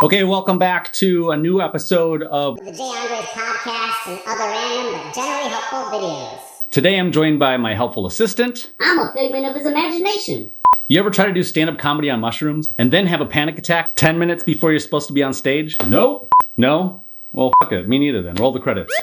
Okay, welcome back to a new episode of the JAE podcast and other random but generally helpful videos. Today I'm joined by my helpful assistant. I'm a figment of his imagination. You ever try to do stand-up comedy on mushrooms and then have a panic attack 10 minutes before you're supposed to be on stage? Nope. No? Well, fuck it. Me neither then. Roll the credits.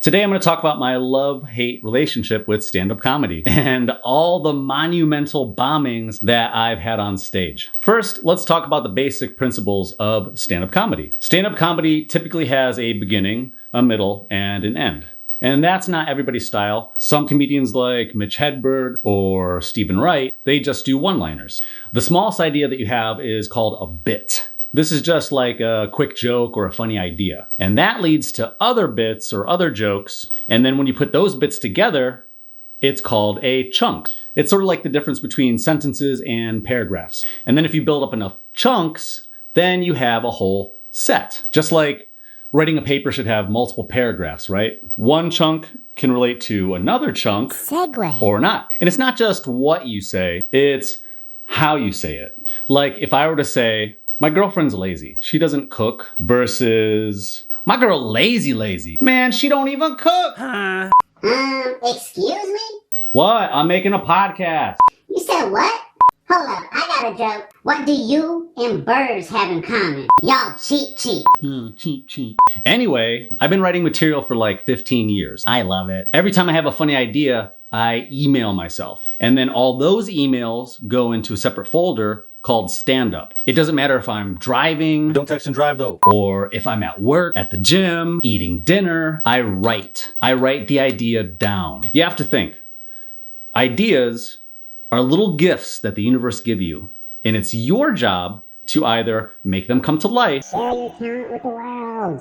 Today I'm going to talk about my love-hate relationship with stand-up comedy and all the monumental bombings that I've had on stage. First, let's talk about the basic principles of stand-up comedy. Stand-up comedy typically has a beginning, a middle, and an end. And that's not everybody's style. Some comedians like Mitch Hedberg or Steven Wright, they just do one-liners. The smallest idea that you have is called a bit. This is just like a quick joke or a funny idea. And that leads to other bits or other jokes. And then when you put those bits together, it's called a chunk. It's sort of like the difference between sentences and paragraphs. And then if you build up enough chunks, then you have a whole set. Just like writing a paper should have multiple paragraphs, right? One chunk can relate to another chunk. Segue. Or not. And it's not just what you say, it's how you say it. Like if I were to say, my girlfriend's lazy. She doesn't cook versus my girl lazy. Man, she don't even cook. Excuse me? What? I'm making a podcast. You said what? Hold up, I got a joke. What do you and birds have in common? Y'all cheat. Cheat. Anyway, I've been writing material for like 15 years. I love it. Every time I have a funny idea, I email myself. And then all those emails go into a separate folder called Standup. It doesn't matter if I'm driving. Don't text and drive though. Or if I'm at work, at the gym, eating dinner, I write. I write the idea down. You have to think. Ideas are little gifts that the universe give you. And it's your job to either make them come to life. Share your talent with the world.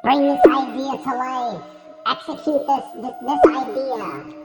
Bring this idea to life. Execute this idea.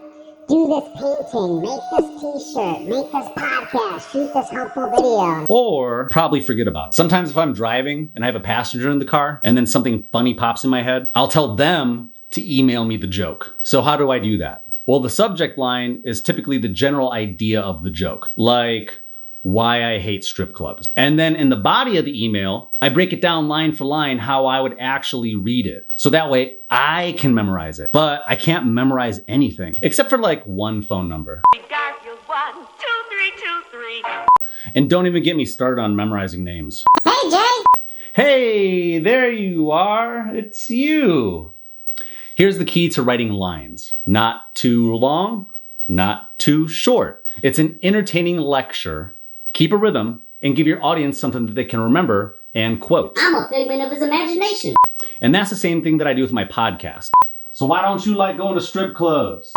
Do this painting, make this t-shirt, make this podcast, shoot this helpful video. Or probably forget about it. Sometimes if I'm driving and I have a passenger in the car and then something funny pops in my head, I'll tell them to email me the joke. So how do I do that? Well, the subject line is typically the general idea of the joke, like why I hate strip clubs. And then in the body of the email, I break it down line for line how I would actually read it. So that way I can memorize it. But I can't memorize anything except for like one phone number. 1, 2, 3, 2, 3. And don't even get me started on memorizing names. Hey, Jay! Hey, there you are. It's you. Here's the key to writing lines. Not too long, not too short. It's an entertaining lecture. Keep a rhythm and give your audience something that they can remember and quote. I'm a figment of his imagination. And that's the same thing that I do with my podcast. So why don't you like going to strip clubs?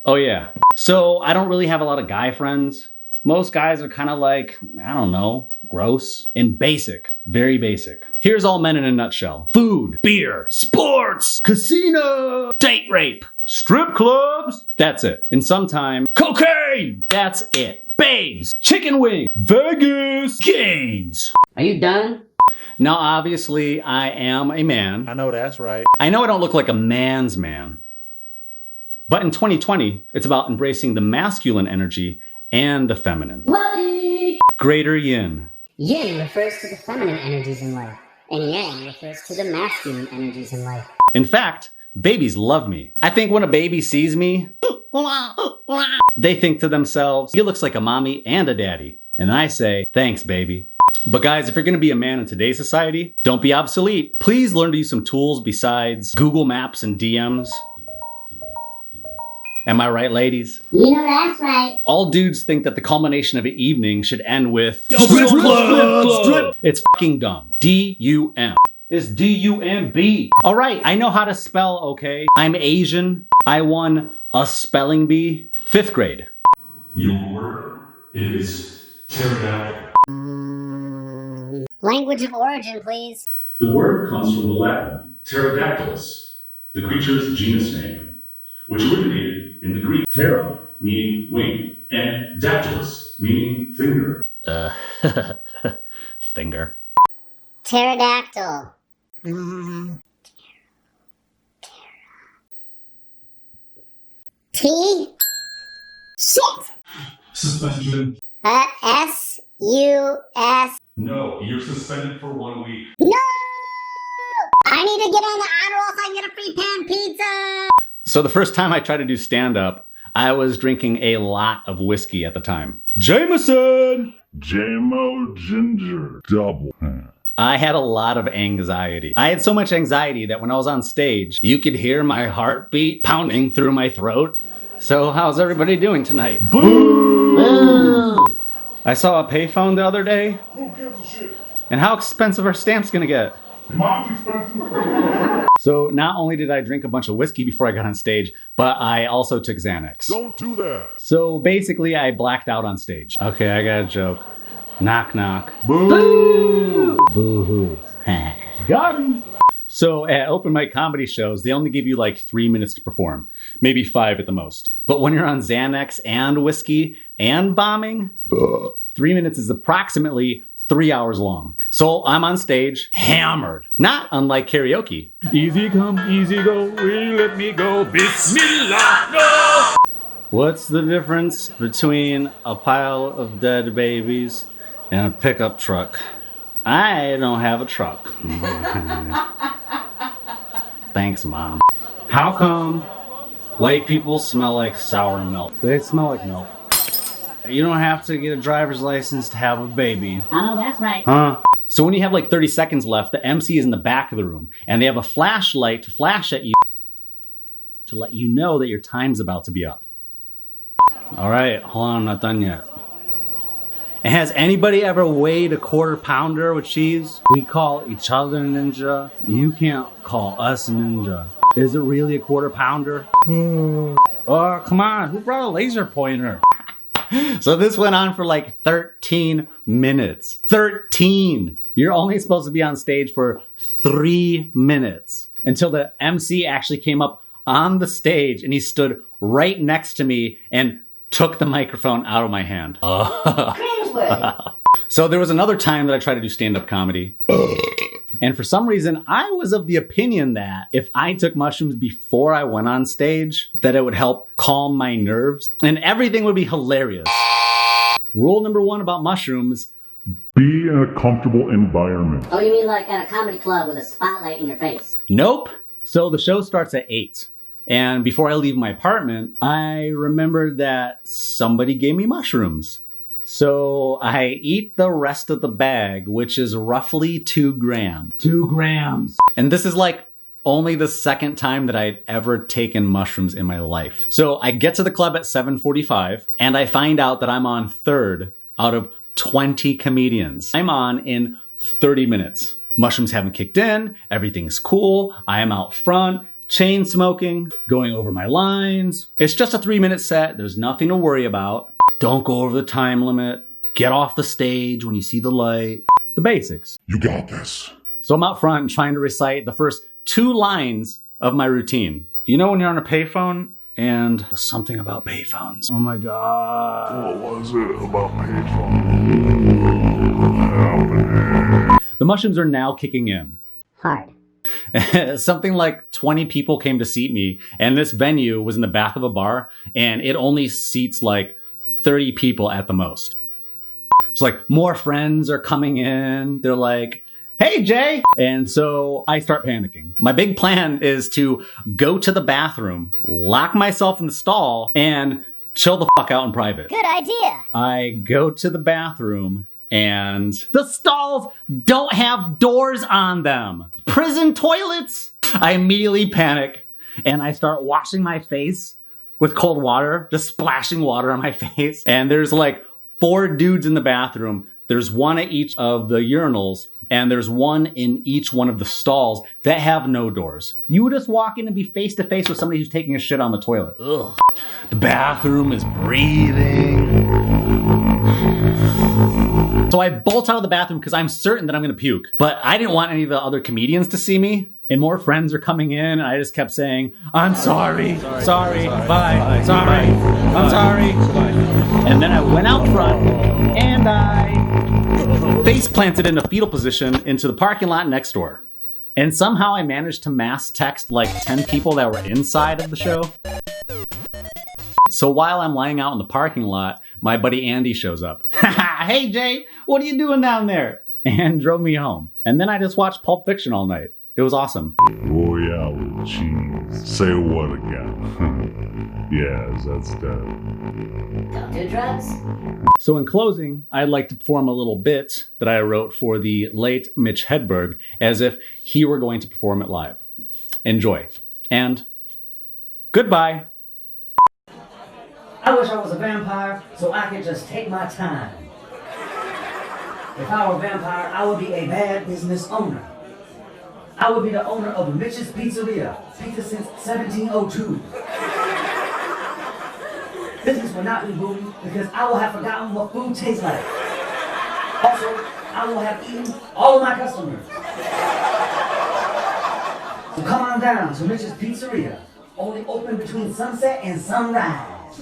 Oh yeah. So I don't really have a lot of guy friends. Most guys are kind of like, I don't know, gross and basic. Very basic. Here's all men in a nutshell. Food, beer, sports, casino, date rape, strip clubs. That's it. And sometimes cocaine. That's it. Babes, chicken wings, Vegas, gains. Are you done? Now, obviously, I am a man. I know that's right. I know I don't look like a man's man. But in 2020, it's about embracing the masculine energy and the feminine. Buddy! Greater yin. Yin refers to the feminine energies in life, and Yang refers to the masculine energies in life. In fact, babies love me. I think when a baby sees me, they think to themselves, he looks like a mommy and a daddy. And I say, thanks, baby. But guys, if you're gonna be a man in today's society, don't be obsolete. Please learn to use some tools besides Google Maps and DMs. Am I right, ladies? You know that's right. All dudes think that the culmination of an evening should end with Strip club! It's fucking dumb. D-U-M. It's D-U-M-B. All right, I know how to spell, okay? I'm Asian. I won a spelling bee. 5th grade. Your word is pterodactyl. Language of origin, please. The word comes from the Latin pterodactylus, the creature's genus name, which originated in the Greek ptera, meaning wing, and dactylus, meaning finger. Finger. Pterodactyl. T? Shit! Suspension. S-E-T. U.S. No, you're suspended for 1 week. No! I need to get on the honor roll so I can get a free pan pizza! So the first time I tried to do stand-up, I was drinking a lot of whiskey at the time. Jameson! JMO Ginger Double. I had a lot of anxiety. I had so much anxiety that when I was on stage, you could hear my heartbeat pounding through my throat. So how's everybody doing tonight? Boo! I saw a payphone the other day. Who gives a shit? And how expensive are stamps gonna get? Mom's expensive. So not only did I drink a bunch of whiskey before I got on stage, but I also took Xanax. Don't do that. So basically I blacked out on stage. Okay, I got a joke. Knock knock. Boo! Boo-hoo. Got him. So at open mic comedy shows, they only give you like 3 minutes to perform, maybe 5 at the most. But when you're on Xanax and whiskey and bombing, 3 minutes is approximately 3 hours long. So I'm on stage, hammered, not unlike karaoke. Easy come, easy go, will you let me go, Bismillah, no! What's the difference between a pile of dead babies and a pickup truck? I don't have a truck. Thanks, Mom. How come white people smell like sour milk? They smell like milk. You don't have to get a driver's license to have a baby. Oh, that's right. Huh? So when you have like 30 seconds left, the MC is in the back of the room and they have a flashlight to flash at you to let you know that your time's about to be up. All right, hold on, I'm not done yet. And has anybody ever weighed a quarter pounder with cheese? We call each other ninja. You can't call us ninja. Is it really a quarter pounder? Oh, come on, who brought a laser pointer? So this went on for like 13 minutes. 13! You're only supposed to be on stage for 3 minutes until the MC actually came up on the stage and he stood right next to me and took the microphone out of my hand. So there was another time that I tried to do stand-up comedy. And for some reason, I was of the opinion that if I took mushrooms before I went on stage, that it would help calm my nerves and everything would be hilarious. Rule number 1 about mushrooms: Be in a comfortable environment. Oh, you mean like at a comedy club with a spotlight in your face? Nope. So the show starts at 8. And before I leave my apartment, I remembered that somebody gave me mushrooms. So I eat the rest of the bag, which is roughly 2 grams. 2 grams. And this is like only the second time that I'd ever taken mushrooms in my life. So I get to the club at 7:45 and I find out that I'm on 3rd out of 20 comedians. I'm on in 30 minutes. Mushrooms haven't kicked in. Everything's cool. I am out front, chain smoking, going over my lines. It's just a 3-minute set. There's nothing to worry about. Don't go over the time limit. Get off the stage when you see the light. The basics. You got this. So I'm out front trying to recite the first 2 lines of my routine. You know when you're on a payphone and something about payphones. Oh my God. What was it about payphone? The mushrooms are now kicking in. Hard. Something like 20 people came to seat me, and this venue was in the back of a bar, and it only seats like 30 people at the most. So like more friends are coming in. They're like, hey, Jay. And so I start panicking. My big plan is to go to the bathroom, lock myself in the stall, and chill the fuck out in private. Good idea. I go to the bathroom and the stalls don't have doors on them. Prison toilets. I immediately panic and I start washing my face with cold water, just splashing water on my face. And there's like 4 dudes in the bathroom. There's 1 at each of the urinals, and there's 1 in each one of the stalls that have no doors. You would just walk in and be face to face with somebody who's taking a shit on the toilet. Ugh. The bathroom is breathing. So I bolt out of the bathroom because I'm certain that I'm gonna puke. But I didn't want any of the other comedians to see me. And more friends are coming in, and I just kept saying, I'm sorry, bye, sorry, I'm sorry. And then I went out front, and I face planted in a fetal position into the parking lot next door. And somehow I managed to mass text like 10 people that were inside of the show. So while I'm lying out in the parking lot, my buddy Andy shows up. "Hey Jay, what are you doing down there?" and drove me home. And then I just watched Pulp Fiction all night. It was awesome. Royale with cheese. Say what again? Yes, that's that. Don't do drugs. So in closing, I'd like to perform a little bit that I wrote for the late Mitch Hedberg as if he were going to perform it live. Enjoy. And goodbye. I wish I was a vampire so I could just take my time. If I were a vampire, I would be a bad business owner. I would be the owner of Mitch's Pizzeria, pizza since 1702. Business will not be booming because I will have forgotten what food tastes like. Also, I will have eaten all of my customers. So come on down to Mitch's Pizzeria, only open between sunset and sunrise.